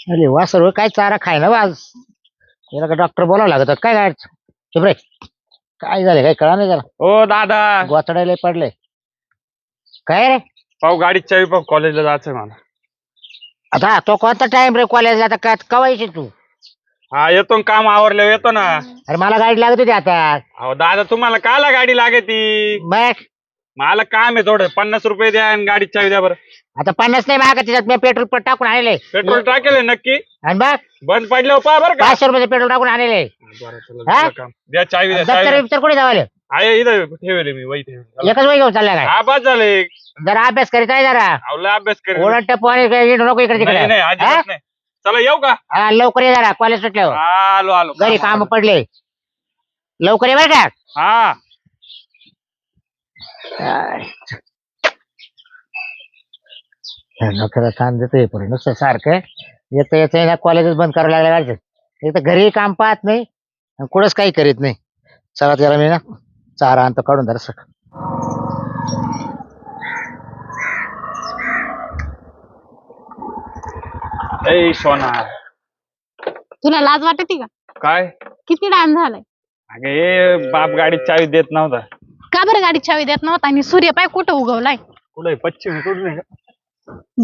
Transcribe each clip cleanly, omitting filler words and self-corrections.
अरे वा सर्व काय चारा खाय ना आज. याला का डॉक्टर बोलावं लागत काय काय चुप रे. काय झालं काय कळा नाही त्याला. ओ दादा गोचडायला पडले काय रे. पाहू गाडीची चावी पाहू कॉलेजला जायचंय मला. आता तो कोणता टाइम रे कॉलेजला आता काय कवा येशील तू. हा येतो ना, काम आवरल्यावर येतो ना. अरे मला गाडी लागत होती आता. अहो दादा तुम्हाला काला गाडी लागती. मग मला काम आहे थोडं, 50 रुपये द्या आणि गाडीची चावी द्या बरं. आता 50 नाही मागा त्याच्यात मी पेट्रोल पण टाकून आणले. पेट्रोल टाकेल नक्की. आणि बघ बंद पडल्यावर पहा बरं का. 500 रुपये पेट्रोल टाकून आणले. बरं, चला, झालं काम. द्या चावी द्या दप्तर चावी. बिप्तर कुठे जावाले. आहे इथं ठेवले मी वही ठेवले. एकच वय घेऊन चालला काय. हा बस झाले. जरा अभ्यास करीत आहे जरा. आवला अभ्यास कर. ओरड टप्पू आणि काही नको इकडे नाही तिकडे. नाही अजिबात नाही. चला येऊ का. हा लवकर ये जरा कॉलेज सुटल्यावर. आलो आलो. घरी काम पडले लवकर ये बरं का. हा नोकऱ्या ताण देतोय पण नुसतं सारखं येतं येतं ना कॉलेजच बंद करायला लागलं गाडीचं. एक तर घरी काम पाहत नाही आणि कुठंच काही करीत नाही. चला त्याला मी ना चारा आणतो काढून जरा सक. ए सोना. तुला लाज वाटते का? काय किती टाइम झालाय? अगे हे बाप गाडीची चावी देत नव्हता. का बरं गाडी चावी देत नव्हता? आणि सूर्य पाय कुठं उगवलाय? कुठे पश्चिम कुठून आहे का.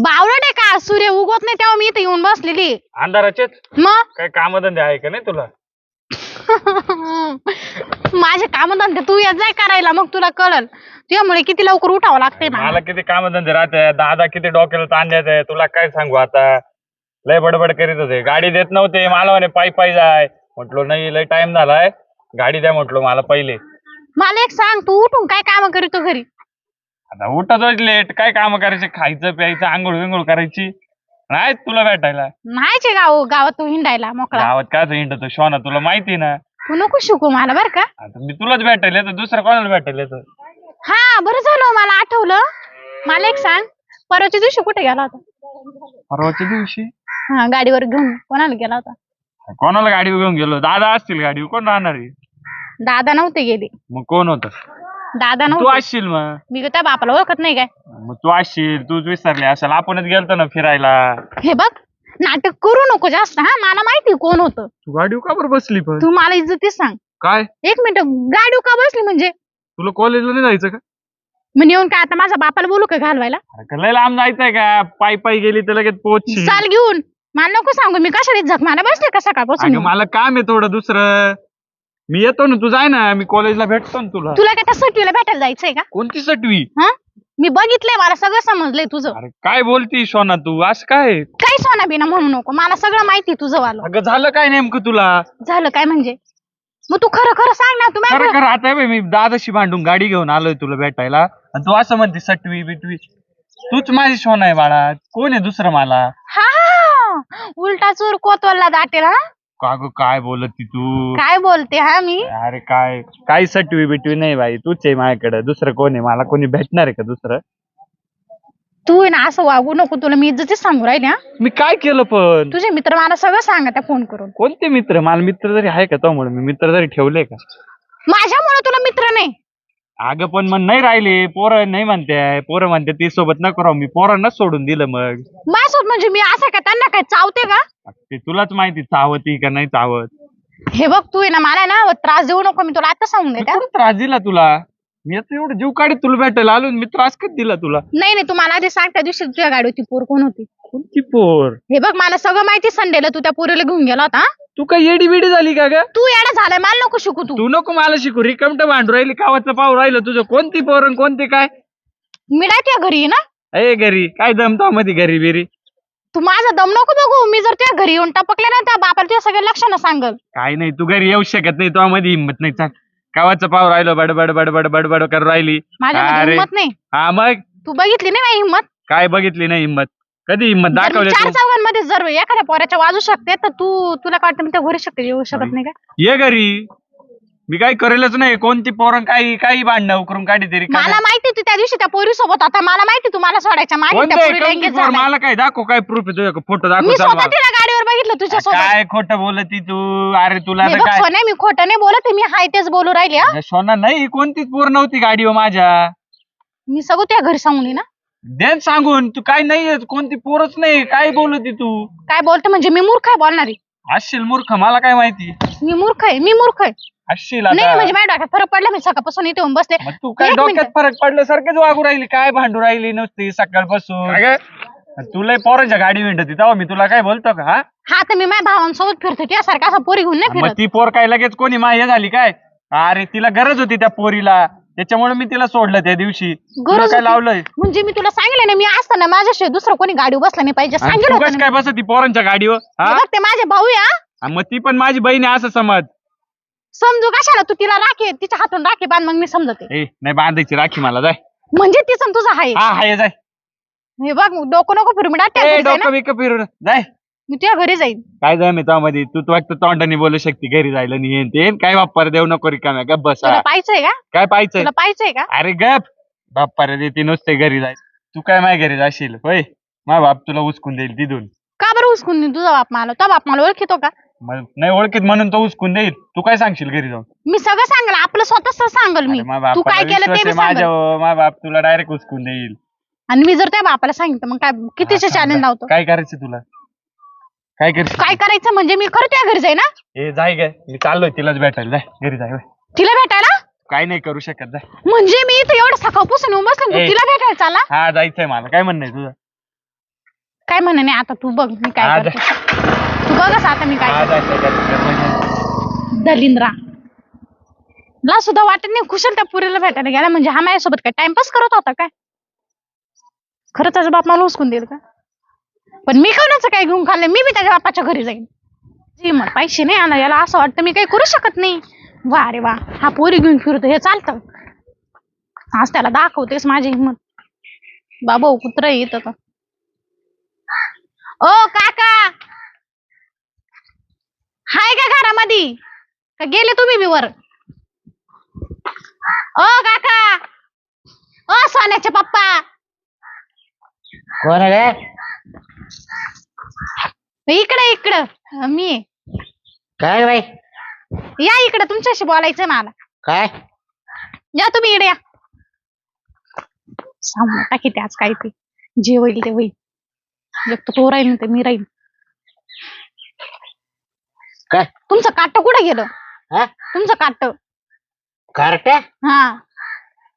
बावळट आहे का? सूर्य उगवत नाही तेव्हा मी इथे येऊन बसलेली. अंधाराचेच मग काय कामधंदे आहे का नाही तुला. माझे कामधंदे तू येत जाय करायला, मग तुला कळल. त्यामुळे किती लवकर उठावं लागते मला किती कामधंदे राहते. दादा किती डोक्याला ताण देते तुला काय सांगू आता. लय बडबड करीत होते. गाडी देत नव्हते. मला म्हणे पायी पायी जाय. म्हटलो नाही लय टाइम झालाय, गाडी द्या म्हटलो मला पहिले. मला एक सांग, तू उठून काय काम करीतो घरी? आता उठतोच लेट. काय काम करायचे, खायचं प्यायचं आंघोळ विंघोळ करायची. नाही तुला भेटायला. नाहीचे गावात तू हिंडायला मोकळा. गावात काय हिंडतो शोना, तुला माहिती ना. तू नको शिकू मला बर का. आता मी तुलाच भेटायला येतो, दुसरं कोणाला भेटायला येतो. हा बरं झालं मला आठवलं. मला एक सांग, परवाच्या दिवशी कुठे गेला होता? परवाच्या दिवशी हा गाडीवर घेऊन कोणाला गेला होता? कोणाला गाडी घेऊन गेलो. दादा असतील गाडी, कोण राहणार आहे. दादा नव्हते गेले. मग कोण होत. दादा तू नव्हते. असशील मग. मी त्या बापाला ओळखत नाही काय. मग तू असशील, तूच विसरली असेल. आपणच गेलतो ना फिरायला. हे बघ नाटक करू नको जास्त. हा मला माहिती कोण होतं. तू गाडी का बरं बसली पण. तू मला इज्जतीच सांग. काय एक मिनिट, गाडी का बसली म्हणजे? तुला कॉलेजला नाही जायचं का. मी नेऊन काय आता माझ्या बापाला बोलू का घालवायला? अरे का लय लांब जायचंय का. पायी पायी गेली तर लगेच पोहोचशील. चाल घेऊन. मला नको सांगू मी कशाला झक मारा बसले का सकाळपासून. अगं मला काम आहे थोडं दुसरं. मी येतो ना, तू जाय ना, मी कॉलेजला भेटतो ना तुला. तुला काय त्या सटवीला भेटायला जायचंय का? कोणती सटवी. हा मी बघितलंय, मला सगळं समजलंय तुझं. अरे काय बोलती सोना तू असं काय. काही सोना बिना म्हणू नको, मला सगळं माहिती तुझं वालं. अगं झालं काय नेमकं तुला. झालं काय म्हणजे? मग तू खरं खरं सांग ना. तू खरं माझ्या- खरं आता बे, मी दादाशी भांडून गाडी घेऊन आलोय तुला भेटायला आणि तू असं म्हणते सटवी बिटवी. तूच माझी सोना आहे बाळा, कोण आहे दुसरं मला. हा उलटा चोर कोतवालला दाटेल. हा का गं काय बोलत ती तू. काय बोलते हा मी? अरे काय काय सटवी बिटवी नाही बाई, तूच आहे माझ्याकडे. दुसरं कोण आहे, मला कोणी भेटणार आहे का दुसरं. तू आहे ना असं वागू नको. तुला मी इज्जतीच सांगू राहिले. हा मी काय केलं पण. तुझे मित्र मला सगळं सांगा त्या फोन करून. कोणते मित्र. मला मित्र जरी आहे का तो म्हणून मी मित्र जरी ठेवले का. माझ्यामुळे तुला मित्र नाही. अगं पण मग नाही राहिले. पोरं नाही म्हणते, पोरं म्हणते ती सोबत नको राहू. मी पोरांनाच सोडून दिलं. मग माझ्यासोबत म्हणजे मी असं का त्यांना काय चावते का? ते तुलाच माहिती चावती का नाही चावत. हे बघ तू आहे ना मला ना त्रास देऊ नको. मी तुला आता सांगून मी देते. कुठं त्रास दिला तुला. मी आता एवढं जीव काढी तुला भेटायला आलो, मी त्रास कधी दिला तुला. नाही नाही, तू मला आधी सांग त्या दिवशी तुझ्या गाडीवरती पोर कोण होती? कोणती पोर. हे बघ मला सगळं माहिती. संडेला तू त्या पोरीला घेऊन गेला होता. तू काय येडी बिडी झाली का ग. तू येडा झालाय, मला नको शिकू तू. तू नको मला शिकू. रिकमट भांडू राहिली, कावाचं पाव राहिलं तुझं. कोणती पोरण कोणते काय. मी नाही तुझ्या घरी आहे ना. ए घरी काय दमतो मध्ये घरी बिरी. तू माझा दम नको बघू. मी जर तुझ्या घरी येऊन टपकले ना त्या बापाला तुझ्या सगळ्या लक्षानं सांगल. काय नाही, तू घरी येऊ शकत नाही. तो मध्ये हिंमत नाही. चाल कावाचं पाव राहिलं बडबड बडबड बडबड कर राहिली. माझ्यामध्ये अरे. हिंमत नाही. हा मग तू बघितली नाही माझी हिंमत. काय बघितली नाही हिंमत. कधी हिंमत जर मी दाखवली चार तू. चौघांमध्ये जर एखाद्या पोराच्या वाजू शकते तर तुला काय वाटतं मी त्या घरी शकते येऊ शकत नाही का? ये घरी. मी काय करेलच नाही. कोणती पोरं काही काही भांडणं उकरून काढी तरी. मला माहिती तू त्या दिवशी त्या पोरी सोबत होता. मला माहिती तू मला सोडायच्या मागे त्या पोरीला engage झालाय. मला काय दाखव, काय प्रूफ आहे तुझ्या फोटो दाखव. मी चल स्वतः मला. तिला गाडीवर बघितलं तुझ्या सोबत. काय खोटं बोलती तू. अरे तुला हे तर बघ काय सोन्या, मी खोटं नाही बोलत आहे. मी हाय तेच बोलू राहिले. हा? सोना नाही. कोणतीच पोर नव्हती गाडीवर माझ्या. मी सगळं त्या घरी सांगून येईन ना. देन सांगून तू काय नाही कोणती पोरच नाही काय बोलती तू काय बोलते म्हणजे मी मूर्ख आहे बोलणारी? असशील मूर्ख मला काय माहिती मी मूर्ख आहे, मी मूर्ख आहे. असशील नाही आता म्हणजे माझ्या डोक्यात फरक पडला, मी सकाळपासून इथे येऊन बसले. मग तू काय एक डोक्यात मिनिट. फरक पडल्यासारखंच वागू राहिली काय भांडू राहिली नुसती सकाळपासून तुला पोरांच्या गाडी भेटती तेव्हा मी तुला काय बोलतो का हा तर मी माझ्या भावांसोबत फिरते, त्यासारखा असा पोरी घेऊन नाही मग फिरत. ती पोर काय लगेच कोणी माय झाली काय अरे तिला गरज होती त्या पोरीला त्याच्यामुळे मी तिला सोडलं त्या दिवशी तुला गरज काय होती? लावलंय म्हणजे मी तुला सांगितलं ना, मी असताना माझ्याशिवाय दुसरं कोणी गाडीवर बसला नाही पाहिजे, आणि सांगितलं तू होतं कस ना काय मी. बस ती पोरांच्या गाडीवर हा बघ ते माझे भाऊ या, आणि मग ती पण माझी बहीण आहे असं समज समजू कशाला? तू तिला राखे, तिच्या हातून राखे बांध, मग मी समजते. ए नाही बांधायची राखी मला जाय म्हणजे तिचं तुझं आहे. हा हाय जाय हे बघ डोकं नको फिरू, मी त्या ए घरी जाईन ना. डोकं बिकं फिरून जाय मी तुझ्या घरी जाईन. काय जाय मी मध्ये तू वाटतं तोंडाने बोलू शकते घरी जायला नाही ते काय बाप्पा देऊ नको रिकाम्या गप बसा तुला पाहिजे का? काय पाहिजे तुला पाहिजे का? अरे गप बाप्पा रे देते नुसते घरी जाय तू काय माय घरी जाशील होय मा बाप तुला उचकून देईल तिथून का बरं उचकून देईन तुझा बाप मला? तो बाप मला ओळखीतो का? मग नाही ओळखीत म्हणून तो उचकून देईल तू काय सांगशील घरी जाऊन मी सगळं सांगेल, आपलं स्वतःच सांगेल मी. अरे मा तू काय बापाला केलं ते विश्वास बी आहे माझ्या सांगेल. मा बाप तुला डायरेक्ट उचकून देईल आणि मी जर त्या बापाला सांगितलं मग काय कितीचे हा, चॅलेंज सांग. लावतो? काय करायचं तुला काय करशील काय करायचं म्हणजे मी खरं त्या घरी जाईन ना. ए जाय गे मी चाललोय तिलाच भेटायला जाय घरी जाय होय. तिला भेटायला काय नाही करू शकत जाय म्हणजे मी इथे एवढं सकाळपासून येऊन बसले, तू ए. तिला भेटायला चालला? हा जायचंय मला काय म्हणणं आहे तुझं काय म्हणे नाही आता तू बघ मी हा, काय करते. तू बघच आता मी काय हा करते. जायचंय काय दलिंद्रा ला सुद्धा वाटत नाही कुशल त्या पुरीला भेटायला गेला म्हणजे हा माझ्यासोबत काय टाइमपास करत होता काय? खरं त्याचा बाप मला उचकून देईल का? पण मी कोणाचं काय घेऊन खाल्लं? मी बी त्याच्या बापाच्या घरी जाईन. जी मग पैसे नाही आला याला असं वाटतं मी काही करू शकत नाही. वा रे वा, हा पोरी घेऊन फिरतो हे चालतं. आज त्याला दाखवतेस माझी हिंमत. बाबा कुत्र येत का? ओ काका हाय का घरामध्ये? का गेले तुम्ही बी वर? ओ काका, ओ सोन्याचे पप्पा, कोण आहे रे? इकडे इकडं मी आहे. काय बाई? या इकडे तुमच्याशी बोलायचंय मला. काय या तुम्ही इकडे या. सांगू टाकी ते आज काय ते जे होईल ते होईल. एक तर तो राहील तर मी राहील. काय तुमचं काट कुठे गेलं? हा तुमचं काट? कार्ट? हा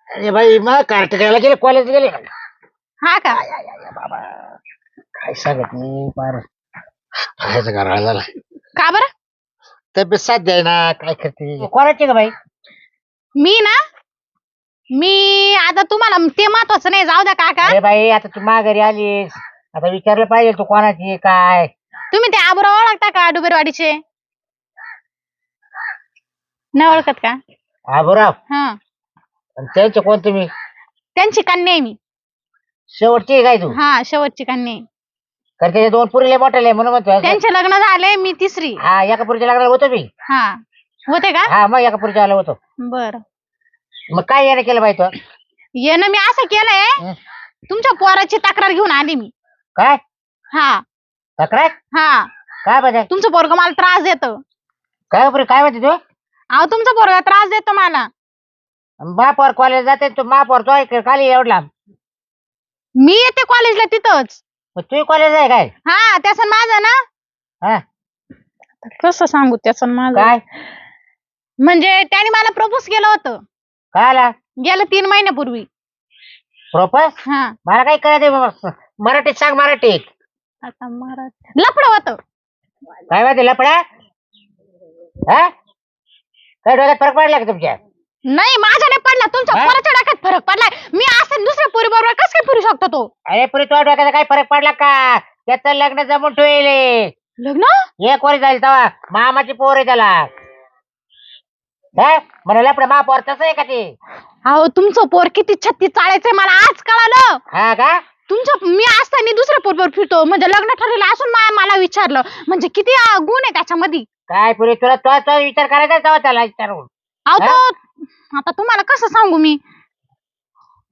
अरे बाई मग कार्ट करायला गेले कॉलेज गेले हा का? बाबा काय सांगत नाही फार खायचं करायला झाला का बरं? तब्येत साथ द्याय ना काय करते कोणाची का बाई? मी आता तुम्हाला ते महत्वाचं नाही, जाऊ द्या काका. अरे बाई आता तू माघारी आलीस आता विचारलं पाहिजे तू कोणाची आहे, काय तुम्ही ते आबुराव ओळखता का डुबेरवाडीचे? नाही ओळखत का? आबुराव हा आणि त्यांचे कोण तुम्ही? त्यांची कन्या आहे मी. शेवटची आहे काय तू? हा शेवटची कन्या आहे. कारण त्याचे दोन पुरीले मोठे म्हणून म्हणतो त्यांचे लग्न झाले, मी तिसरी. हा एका पुरीच्या लग्नाला होतो मी. हा होते का? हा मग एका पुरीच्या आला होतो. बर मग काय याने केलं बाई तो? येणं मी असं केलंय, तुमच्या पोराची तक्रार घेऊन आली मी. काय हा तक्रार? हा काय बघाय तुमचं पोरग मला त्रास देतो. काय पुरी काय म्हणते तू? अहो तुमचा पोरगा त्रास देतो मला. महापौर कॉलेज जाते तू महापौर तो आहे खाली एवढला मी येते कॉलेजला तिथंच. मग तू कॉलेज आहे काय? हा त्याचं माझं ना हा कसं सांगू त्याचं माझं काय म्हणजे त्याने मला प्रपोज केलं होतं काय आला गेल्या 3 महिन्यापूर्वी. प्रॉपर हा मला काही कळत मराठीत सांग मराठीत. आता मराठी लफडं होतं. काय माहिती लपड्या? हा काय डोक्यात फरक पडला का तुमच्या? नाही माझ्या नाही पडला, तुमच्या हा? पोराच्या डोक्यात फरक पडलाय. मी असं दुसऱ्या पोरी बरोबर कसं काय फिरू शकतो तो? अरे पुरी तुझ्या डोक्याचा काही फरक पडला का? त्याचं लग्न जमून ठेवले लग्न? हे कोणी जाईल तेव्हा मामाची पोर आहे त्याला. मला लपडे महापौर तसं आहे का ते? अहो तुमचं पोर किती 36 चाळायचंय मला आज कळालं. हा का? तुमच्या मी असताना दुसऱ्या पोरबर फिरतो म्हणजे लग्न ठरलेलं असून मला विचारलं म्हणजे किती गुण आहे त्याच्यामध्ये. काय पुरी तुला तो विचार करायचा तेव्हा त्याला विचारून. अहो तो आता तुम्हाला कसं सांगू मी,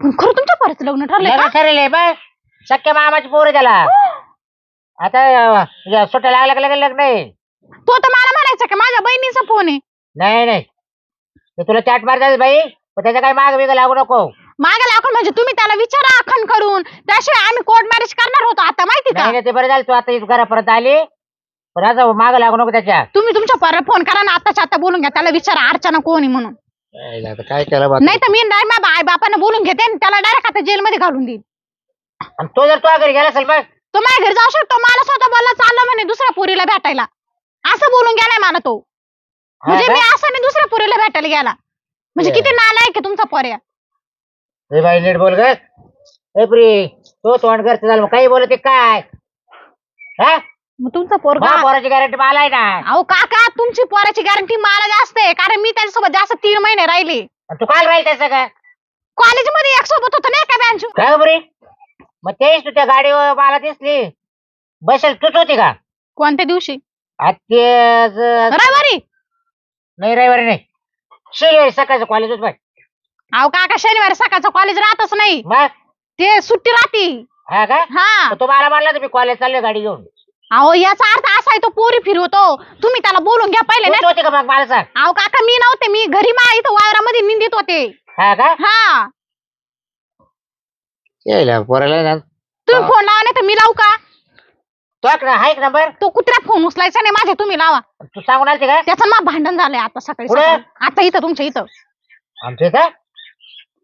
पण खरं तुमच्या पोराचं लग्न ठरलंय लग्न का? ठरले बस सख्या मामाची पोर आहे त्याला. आता सुट्ट्या लागल्या का लगेच लग्न आहे? तो तर मला म्हणायचं की माझ्या बहिणीचा फोन आहे. नाही नाही ते तुला चाट मारतात बाई पण त्याच्या काही माग वेगळं लागू नको. मागे लागून म्हणजे तुम्ही त्याला विचारा अखंड करून, त्याशिवाय आम्ही कोर्ट मॅरेज करणार होतो आता, माहिती का? नाही नाही, ते बरं झालं तू आता इथं घरापर्यंत आली, पण आता मागं लागू नको त्याच्या. तुम्ही तुमच्या पोराला फोन करा ना, आताच्या आता बोलून घ्या, त्याला विचारा अर्चना कोणी म्हणून. आता काय केलं बा? नाही तर मी डायरेक्ट आई बापाने बोलून घेते आणि त्याला डायरेक्ट आता जेलमध्ये घालून देईन. आणि तो जर तुझ्या घरी गेला असेल मग? तो माझ्या घरी जाऊ शकतो, मला स्वतः बोलला चाललं म्हणे दुसऱ्या पोरीला भेटायला, असं बोलून गेलाय मला तो. म्हणजे हा मी का? असं नाही दुसऱ्या पोरीला भेटायला गेला, म्हणजे ए. किती नालायक आहे तुमचा पोऱ्या. ए बाई नीट बोल ग. ए प्री, तो तोंड करते झालं, मग काही बोलते काय? हा? मग तुमचा पोरगा, बा, पोराची गॅरंटी मला आहे ना. अहो काका तुमची पोराची गॅरंटी मला जास्त आहे, कारण मी त्याच्यासोबत जास्त 3 महिने राहिले. आणि तू काय राहील त्याचं काय? कॉलेजमध्ये एक सोबत होतो नाही का बँच. काय बरी? मग तेच तू त्या गाडीवर मला दिसली बसेल तूच होती का? कोणत्या दिवशी? रविवारी. नाही रविवारी नाही, शनिवारी सकाळचं कॉलेज होत बाय. अहो काका शनिवारी सकाळचं कॉलेज राहतच नाही, मग ते सुट्टी राहती. हा का? हा. तर तो मला म्हणला तर मी कॉलेज चाललो गाडी घेऊन. अहो याचा अर्थ असा आहे तो पोरी फिरवतो, तुम्ही त्याला बोलून घ्या पहिले तूच ना. होती का मग मला सांग? अहो काका मी नव्हते, मी घरी मा इथं वावरामध्ये निंदित होते. हा का? हा. पोराला ना तुम्ही फोन लावा नाही तर मी लावू का? तो आहे नंबर, तो कुत्र्या फोन उचलायचा नाही माझे, तुम्ही लावा. तू सांगून आलते का? त्याचं मग भांडण झालंय आता सकाळी कुठे? सकाळी. आता इथं तुमच्या इथं आमच्या इथं?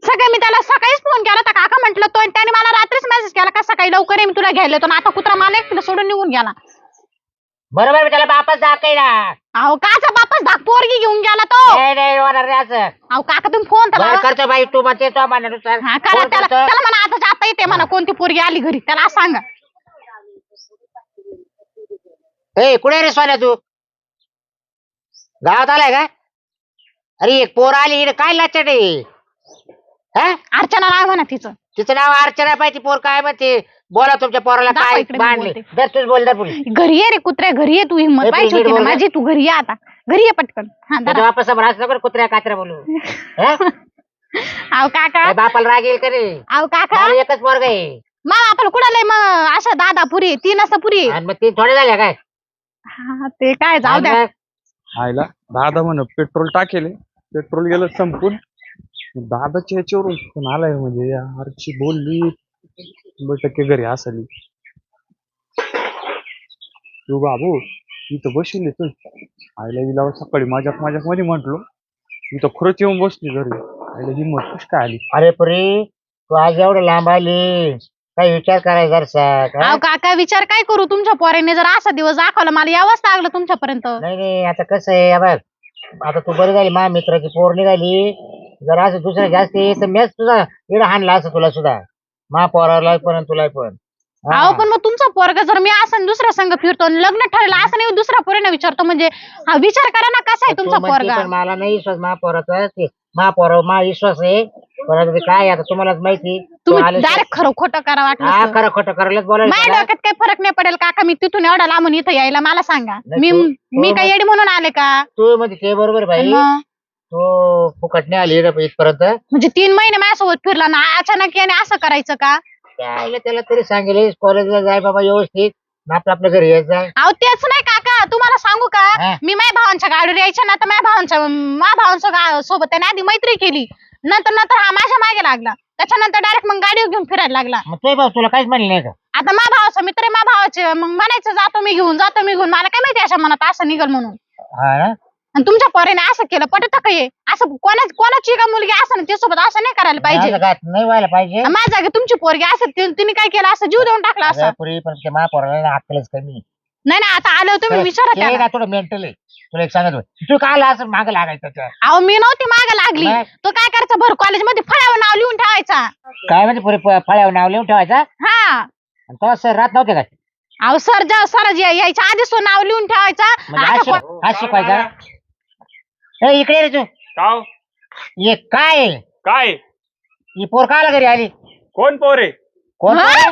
सगळे मी त्याला सकाळीच फोन केला होता काका म्हटलं तो, आणि त्याने मला रात्रीच मेसेज केला का सकाळी लवकर ये मी तुला घ्यायला येतो, आणि आता कुत्रा मला एकटीला सोडून निघून गेला. बरोबर, मी त्याला बापाच दाखय ना. अहो काचा बापाच धाक पोरगी घेऊन गेला तो. नाही नाही होणार नाही असं. अहो काका तुम्ही फोन तर बरं लावा. करतो बाई, तू म्हणते तो म्हणण्यानुसार हा करा फोन त्याला, करतो. त्याला म्हणा आता आता येते म्हणा कोणती पोरगी आली घरी, त्याला असं सांगा. ए कुठे रे सोन्या तू? गावात आलाय का? अरे एक पोर आली इकडे, काय लाचट आहे? हा? अर्चना नाव म्हणा तिचं. तिचं नाव अर्चना पाहिजे, पोर काय म्हणते? बोला तुमच्या पोराला दाखव काय इकडे, मी बांधले. बोलते. दर तूच बोल दर पुढे. घरी ये रे कुत्र्या, घरी ये, तू हिंमत ए, पाहिजे नीट होती ना बोल रे. माझी, तू घरी ये आता, घरी ये पटकन. हा त्याच्या धरा. बापा समोर असं नको कुत्र्या कात्र्या बोलू. हा? अहो काका, काय बापाला राग येईल का रे? अहो काका, मला एकच पोरग आहे. मग आपलं कुणाला मग अशा दादा पुरी 3 असं पुरी. आणि मग ती थोडे झाल्या काय? हा ते काय जाऊ द्या. आयला दादा म्हण पेट्रोल टाकेले, पेट्रोल गेलं संपून. दादाच्या ह्याच्यावरून फोन आलाय, म्हणजे यारची बोलली 100% घरी असली. तू बाबू इथं बसली तू आईला विलावर सकाळी माझ्याक मध्ये म्हंटलो, इथं खरंच येऊन बसली घरी. आईला हिंमत कशी काय आली? अरे पुरी, तू आज एवढं लांब आली, काही विचार करायचा जरसा. अहो काका विचार काय करू, तुमच्या पोराने जर असा दिवस दाखवला मला यावंच लागलं तुमच्यापर्यंत. नाही नाही, आता कसं आहे बघ, आता तू बरी झाली, माझ्या मित्राची पोर निघाली. जर असं दुसरं जास्त तर मॅच तुझा इडं हाणला असं तुला सुद्धा, मा पोराला पण तुला पण. हा. अहो पण मग तुमचा पोरगा जर मी असं दुसऱ्या संघ फिरतो आणि लग्न ठरलं असं नाही दुसऱ्या पोरीने विचारतो, म्हणजे हा विचार करा ना कसा आहे तू तुमचा म्हणते पोरगा. पण मला नाही विश्वास महापौराचा, ते महापौर मा विश्वास आहे. पण ते काय आता तुम्हालाच माहिती. तो तुम्ही आले- डायरेक्ट खरं खोटं करा हा वाटलं. खरं खोटं करायलाच बोलायला माझ्या त्याला. डोक्यात काही फरक नाही पडेल काका, मी तिथून एवढा लांबून इथं यायला मला सांगा. नाही, मी तू- मी तू काय येडी म्हणून आले का? तू म्हणजे ते बरोबर भाई, मग तो फुकट नाही आली रे इथपर्यंत. म्हणजे 3 महिने माझ्यासोबत फिरला ना, अचानक याने असं करायचं का? त्याला त्याला तरी सांगेल कॉलेजला जाय बाबा व्यवस्थित, ना आपलं आपल्या घरी यायचं. अहो तेच नाही काका, तुम्हाला सांगू का, हा. मी माझ्या भावांच्या गाडीवर यायच्या ना, तर माझ्या भावांच्या सोबत त्याने आधी मैत्री केली, नंतर नंतर हा माझ्या मागे लागला, त्याच्यानंतर डायरेक्ट मग गाडीवर घेऊन फिरायला लागला. मग तो भाऊ तुला काहीच म्हणले नाही का? आता मा भावाचा मित्र आहे, मा भावाचे मग म्हणायचं जातो मी घेऊन, मला काय माहिती अशा मनात असं निघल म्हणून. हा ना? आणि तुमच्या पोरीने असं केलं, पटत का हे? असं कोणाची का मुलगी असं ना सोबत असं नाही करायला पाहिजे. असं काय नाही व्हायला पाहिजे. माझ्या जागी तुमची पोरगी असं तिने काय केलं, असं जीव देऊन टाकला असं. अगं पुरी, पण ते महापौराला अक्कलच कमी. नाही ना, आता आलं तुम्ही विचारा ते त्याला. ना थोडं मेंटल आहे. तुला एक सांगत होतो. तू काय असं मागं लागायचं त्याच्या? अहो मी नव्हती मागे लागली, मग? तो काय करायचा भर कॉलेजमध्ये फळ्यावर नाव लिहून ठेवायचा. काय म्हणजे पुरी फळ्यावर नाव लिहून ठेवायचा? हा. आणि तो सर राहत नव्हते का? अहो सर यायच्या आधीच तो नाव लिहून ठेवायचा. म्हणजे आता कोण- हा शिकवायचा. ए, इकडे ये रे तू. काव ये काय आहे? काय? ही पोर काला घरी आली? कोण पोरे? कोण हा? पोर आहे?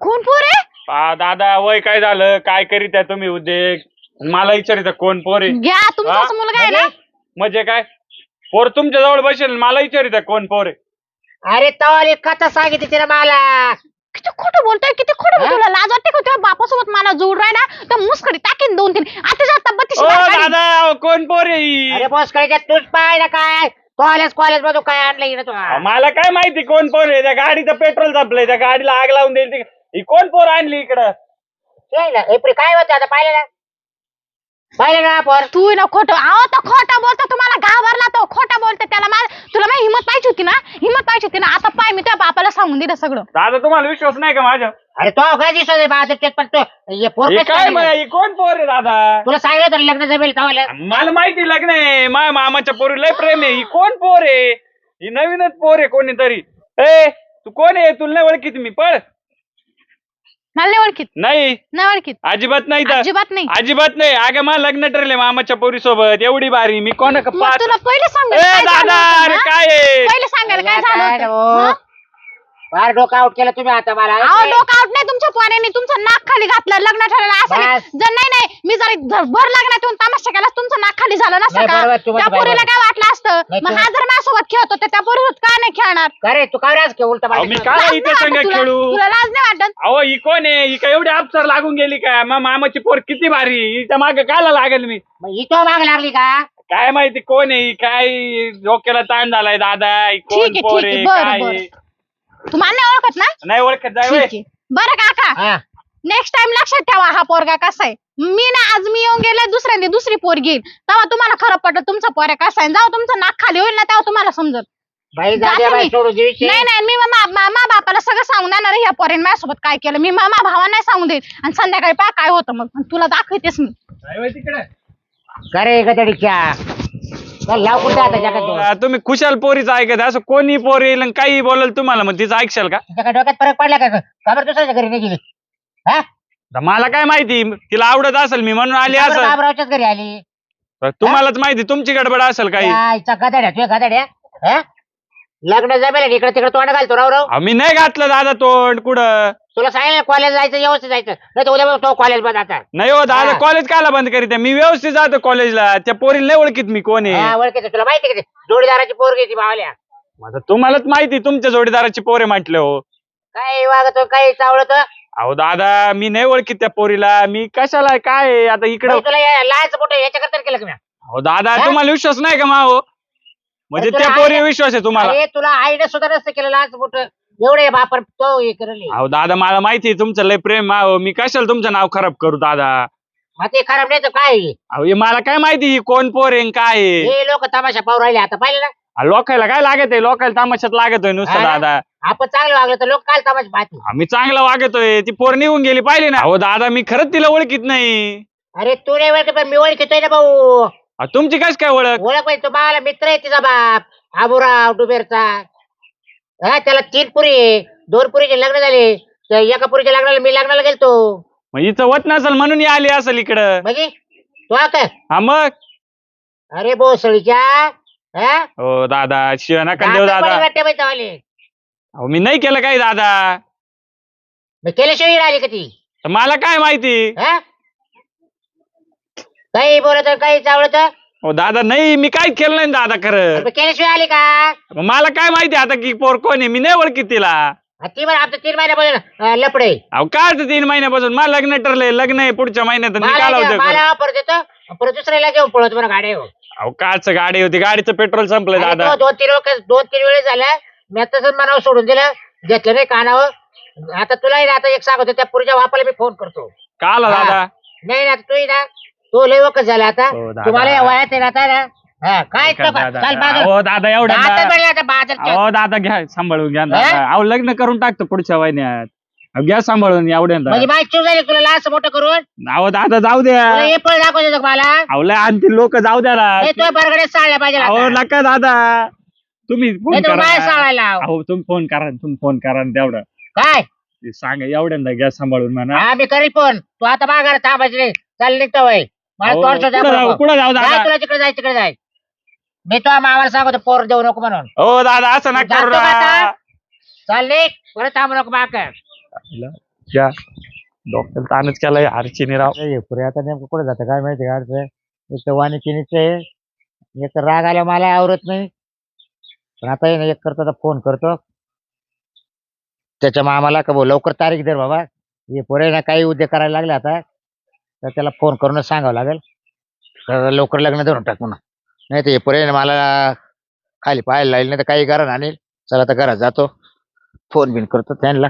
कोण पोर आहे? दादा वय काय झालं? काय करीत आहे तुम्ही उद्योग? मला विचारित कोण पोरे? घ्या तुमचाच हा? मुलगा आहे ना. म्हणजे काय पोर तुमच्या जवळ बसेल, मला विचारित कोण पोरे? अरे तवाली कथा सांगितली तिला मला. किती खोटं बोलतोय, किती खोटं बोलतोय. लाज वाटते का तुझ्या बापासोबत मला जोड राहिला तर मुसकडी टाकीन 2-3. आता जाता 32 ओ दादा कोण पोरे? अरे बॉस काय तूच पाहिला काय? कॉलेज कॉलेज मधून काय आणलं इकडे तू मला काय माहिती कोण पोर आहे त्या गाडीचं पेट्रोल संपलंय त्या गाडीला आग लावून देईल ही कोण पोर आणली इकडं काय होतं आता पाहिलं ना पोर तू ना खोटं अहो तो खोटं बोलतो तुम्हाला घाबरला तो खोटं बोलते त्याला तुला माझी हिंमत पाहिजे होती ना आता पाय मी त्या बापाला सांगून दिलं सगळं. दादा तुम्हाला विश्वास नाही का माझ्या अरे तो काय दिसतोय बाजूला पण तो हे पोर हे कसं काय काय ही कोण पोर आहे दादा तुला सांगितलं तर लग्न जमेल तवाला मला माहिती लग्न आहे माझ्या मामाच्या पोरी लय प्रेम आहे ही कोण पोर आहे ही नवीनच पोर आहे कोणीतरी ए तू कोण आहे तुला नाही ओळखीत मी पळ मला नाही ओळखीत नाही ओळखीत अजिबात नाही तर अजिबात नाही. अजिबात नाही अगं मला लग्न ठरले मामाच्या पोरी सोबत एवढी भारी मी कोण मग तुला पहिले दादा अरे काय आहे? पहिले सांगायला काय झालं होतं? हं? फार डोकं आउट केलं तुम्ही आता मला अहो डोकं आउट नाही तुमच्या पोराने तुमचं नाक खाली घातलं लग्न ठरलं असं नाही. बस. जर नाही मी जर भर लग्नात येऊन तमाशा केला तुमचं नाक खाली झालं नसतं नाही, का बरोबर, तुम्हाला त्या पोरीला बरोबर. काय वाटलं असतं नाही, मग हा जर माझ्यासोबत खेळत होता त्या पोरीसोबत का नाही खेळणार अरे तू काय राज के उलटा अहो, मी पालटा काय लाज इथे नाही संग वाटत तुला? खेळू तुला लाज नाही वाटत अहो ही कोण आहे ही काय एवढी अफसर लागून गेली का मग मामाची पोर किती भारी हिच्या मागे कायला लागेल मी मग ही तो माग लागली का काय माहिती कोण आहे ही? काय डोक्याला ताण झालाय दादा ही कोण ठीक आहे, पोर ठीक आहे, आहे बरं, काय बरं. आहे? तू मला नाही ओळखत ना नाही ओळखत जाय ठीक होय. आहे बरं काका हा नेक्स्ट टाइम लक्षात ठेवा हा पोरगा कसा आहे. मी ना आज मी येऊन गेले दुसऱ्यांदी दुसरी पोर घेईल तेव्हा तुम्हाला खरं पडत तुमचा पोऱ्या कसा आहे. जाऊ तुमचं नाक खाली होईल ना तेव्हा तुम्हाला समजत. बाई जाते जाते बाई मी. सोडून देऊ नाही नाही मी मा बापाला सगळं सांगून देणार आहे, ह्या पोरीने माझ्यासोबत काय केलं मी मामा भावा नाही सांगून देईल आणि संध्याकाळी पहा काय होतं मग आणि तुला दाखवतेस मी. जाय होय तिकडे करे गदडीच्या चल लाव कुठे आता जगात तुम्ही खुशाल पोरीचं ऐकत असं कोणी पोर येईल आणि काही बोलेल तुम्हाला मग तिचं ऐकशाल का तुझ्या डोक्यात फरक पडला का खबर दुसऱ्याच्या घरी नाही गेली हा तर मला काय माहिती तिला आवडत असेल मी म्हणून आली खबर असेल बाबरावच्याच घरी आली तर तुम्हालाच माहिती तुमची गडबड असेल काही आईचा गदड्या तुझ्या गदड्या हा लग्न जमेल इकडे तिकडे तोंड घालतो राव राव आम्ही नाही घातलं दादा तोंड कुठं तुला सांगितलं कॉलेज जायचं व्यवस्थित जायचं नाही तर उद्या तो कॉलेज बंद आता नाही हो दादा हा. कॉलेज कायला बंद करीत मी व्यवस्थित जातो कॉलेजला त्या पोरीला नाही ओळखीत मी कोण आहे हा ओळखीचं तुला माहिती का जोडीदाराची पोरगी ती मावल्या आता तुम्हालाच माहिती तुमच्या जोडीदाराची पोरे म्हटले हो काय वागतो काय चावळत अहो दादा मी नाही ओळखीत त्या पोरीला मी कशाला काय आहे? आता इकडं तुला लायचं कुठे याच्याकरता केलं का मी? हो दादा हा? तुम्हाला विश्वास नाही का माहो म्हणजे अरे त्या तुला पोरी आहे- विश्वास आहे तुम्हाला अरे तुला आईने सुद्धा नसतं केलं लाच मोठ एवढे बापर तो हे करले अहो दादा मला माहिती आहे तुमचं लय प्रेम माहो मी कशाला तुमचं नाव खराब करू दादा मग ते खराब नाही तर काय अहो हे मला काय माहिती ही कोण पोर आहे आणि काय आहे हे लोक तमाशा पाहू राहिले आता पाहिलं ना अहो, लोकायला काय लागत आहे लोकायला तमाशात लागत आहे नुसतं हा? दादा आपण चांगलं वागलं तर लोक काल तमाशा पाहतील आम्ही चांगला वागतोय ती पोर निघून गेली पाहिली ना अहो दादा मी खरंच तिला ओळखीत नाही अरे तू नाही ओळख पण मी ओळखतोय ना भाऊ अहो, तुमची कस काय ओळख ओळख पाहिजे तो मला मित्र आहे तिचा बाप आबुराव डुबेरचा हा त्याला 3 पुरी आहे 2 पुरीचे लग्न झाले तर एका पुरीच्या लग्नाला मी लग्नाला गेलतो मग हिचं वत नसेल म्हणून ही आली असेल इकडं म्हणजे तो आता हा मग अरे भोसळीच्या हा हो दादा शिव नका देऊ दादा वाटते बाई तवाले अहो मी नाही केलं काय दादा मग केल्याशिवाय आली का ती तर मला काय माहिती हा काही बोलत काही चावळत हो दादा नाही मी काय केलं नाही दादा खरं केल्याशिवाय आली का मग मला काय माहिती आता की पोर कोण आहे मी नाही ओळखीत तिला ती बरं आमचं 3 महिन्यापासून लपडे अहो काय 3 महिन्यापासून मला लग्न ठरलंय लग्न आहे पुढच्या महिन्यात मी काय लावतोय मला ऑफर देतो परत दुसऱ्याला घेऊन पळत बरं गाडी अहो काच गाडी होती गाडीचं पेट्रोल संपलं दादा 2-3 वेळेस झाल्या मी तसंच मनावर सोडून दिलं घेतलं नाही कानावर आता तुलाही ना आता एक सांगतो त्या पुरीच्या बापाला मी फोन करतो का आला हा. दादा नाही ना तूही ना तो लय वखत झाला आता हो, दादा. तुम्हाला या वयात आहे ना आता ना हा काय काय दादा? चाल बाजूला. अहो दादा एवढ्या आता बघ आता बाजूला. अहो दादा घ्या सांभाळून घ्या दादा हा? अहो लग्न करून टाकतो पुढच्या महिन्यात अहो, घ्या सांभाळून एवढ्यांदा म्हणजे माझी चूक झाली तुला लाच मोठं करून अहो दादा जाऊ द्या तुला हे पण दाखवतो का मला अहो लय आणतील लोक जाऊ द्या ना. हे तुला बरगड्यात साळल्या पाहिजे अहो आता. नका दादा तुम्ही फोन नाही तर करा माझ्या ना. साळायला लाव. अहो तुम्ही फोन करा ना तेवढं काय ते सांगा एवढ्यांदा घ्या सांभाळून म्हणा हा मी करील फोन तू आता माघार थांबायची नाही चाल निघतो वय मला अहो, तोंड कुठं जाऊ कुठं जाऊ दादा तुला तिकडे जाय तिकडे जाय मी तो मामाला सांगतो पोर देऊ नको म्हणून हो दादा असं नका करू जातो का ना. आता? चाल निघ परत थांबू नको माग घ्या डॉक्टर ताणच केलाय अर्चिनी राव पुढे आता नेमकं कुठे जातं काय माहिती गाडचं एक तर वाणी चिनीच आहे एक तर राग आल्या मला आवरत नाही पण आता आहे ना एक करतो आता फोन करतो त्याच्या मामाला का भाऊ लवकर तारीख दे रे बाबा हे पुढे ना काही उद्योग करायला लागले आता तर त्याला फोन करूनच सांगावं लागेल तर लवकर लग्न धरून टाकू ना नाही तर हे पुढे ना मला खाली पाहायला लागेल नाही तर काही करा आणेल. चला आता घरात जातो, फोन बिन करतो त्यांना.